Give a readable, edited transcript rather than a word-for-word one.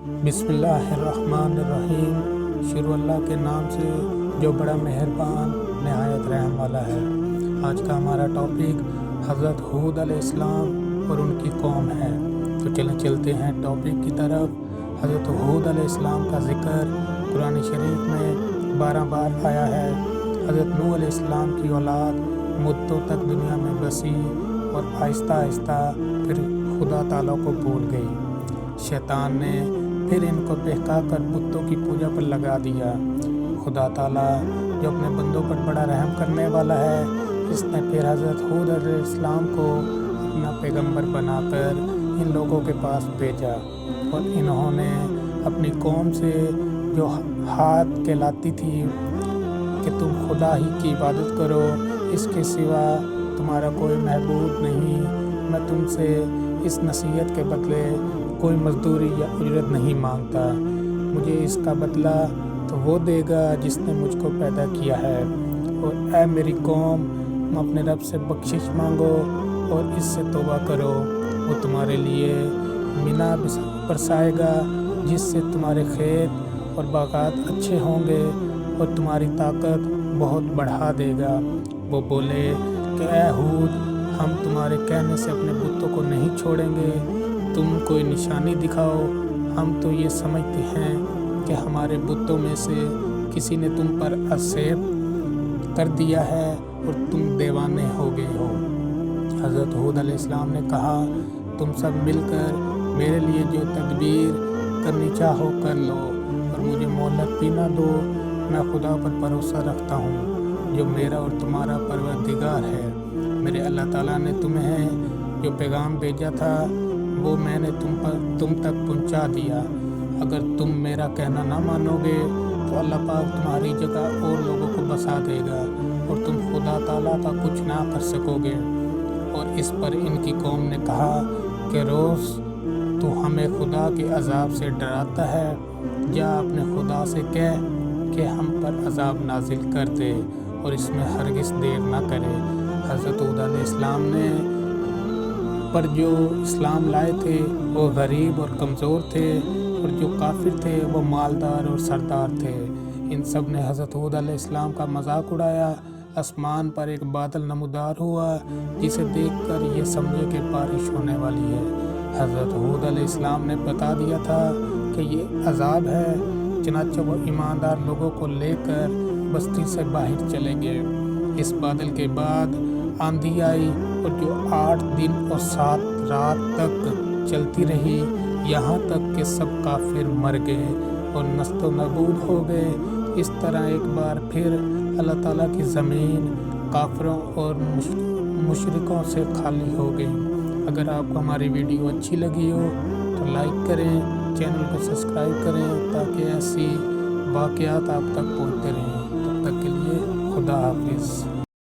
بسم اللہ الرحمن الرحیم۔ شروع اللہ کے نام سے جو بڑا مہربان نہایت رحم والا ہے۔ آج کا ہمارا ٹاپک حضرت ہود علیہ السلام اور ان کی قوم ہے۔ تو چلتے ہیں ٹاپک کی طرف۔ حضرت ہود علیہ السلام کا ذکر قرآن شریف میں 12 بار آیا ہے۔ حضرت نوح علیہ السلام کی اولاد مدتوں تک دنیا میں بسی اور آہستہ آہستہ پھر خدا تعالیٰ کو بھول گئی۔ شیطان نے پھر ان کو بہکا کر بتوں کی پوجا پر لگا دیا۔ خدا تعالیٰ جو اپنے بندوں پر بڑا رحم کرنے والا ہے، اس نے پھر حضرت ہود علیہ السلام کو اپنا پیغمبر بنا کر ان لوگوں کے پاس بھیجا، اور انہوں نے اپنی قوم سے جو ہاتھ کہلاتی تھی کہ تم خدا ہی کی عبادت کرو، اس کے سوا تمہارا کوئی معبود نہیں، میں تم سے اس نصیحت کے بدلے کوئی مزدوری یا اجرت نہیں مانگتا، مجھے اس کا بدلہ تو وہ دے گا جس نے مجھ کو پیدا کیا ہے۔ اور اے میری قوم، اپنے رب سے بخشش مانگو اور اس سے توبہ کرو، وہ تمہارے لیے منا برسائے گا جس سے تمہارے کھیت اور باغات اچھے ہوں گے اور تمہاری طاقت بہت بڑھا دے گا۔ وہ بولے کہ اے ہود، ہم تمہارے کہنے سے اپنے بتوں کو نہیں چھوڑیں گے، تم کوئی نشانی دکھاؤ، ہم تو یہ سمجھتے ہیں کہ ہمارے بتوں میں سے کسی نے تم پر عذاب کر دیا ہے اور تم دیوانے ہو گئے ہو۔ حضرت ہود علیہ السلام نے کہا، تم سب مل کر میرے لیے جو تدبیر کرنی چاہو کر لو، اور مجھے مہلت بھی نہ دو، میں خدا پر بھروسہ رکھتا ہوں جو میرا اور تمہارا پروردگار ہے۔ میرے اللہ تعالیٰ نے تمہیں جو پیغام بھیجا تھا وہ میں نے تم تک پہنچا دیا۔ اگر تم میرا کہنا نہ مانو گے تو اللہ پاک تمہاری جگہ اور لوگوں کو بسا دے گا اور تم خدا تعالیٰ کا کچھ نہ کر سکو گے۔ اور اس پر ان کی قوم نے کہا کہ روز تو ہمیں خدا کے عذاب سے ڈراتا ہے، جا اپنے خدا سے کہہ کہ ہم پر عذاب نازل کر دے اور اس میں ہرگز دیر نہ کرے۔ حضرت ہود علیہ السلام نے پر جو اسلام لائے تھے وہ غریب اور کمزور تھے، اور جو کافر تھے وہ مالدار اور سردار تھے۔ ان سب نے حضرت ہود علیہ السلام کا مذاق اڑایا۔ آسمان پر ایک بادل نمودار ہوا جسے دیکھ کر یہ سمجھے کہ بارش ہونے والی ہے۔ حضرت ہود علیہ السلام نے بتا دیا تھا کہ یہ عذاب ہے، چنانچہ وہ ایماندار لوگوں کو لے کر بستی سے باہر چلے گئے۔ اس بادل کے بعد آندھی آئی اور جو 8 دن اور 7 رات تک چلتی رہی، یہاں تک کہ سب کافر مر گئے اور نست و نابود ہو گئے۔ اس طرح ایک بار پھر اللہ تعالیٰ کی زمین کافروں اور مشرکوں سے خالی ہو گئی۔ اگر آپ کو ہماری ویڈیو اچھی لگی ہو تو لائک کریں، چینل کو سبسکرائب کریں تاکہ ایسی واقعات آپ تک پہنچتے رہیں۔ تب تک کے لیے خدا حافظ۔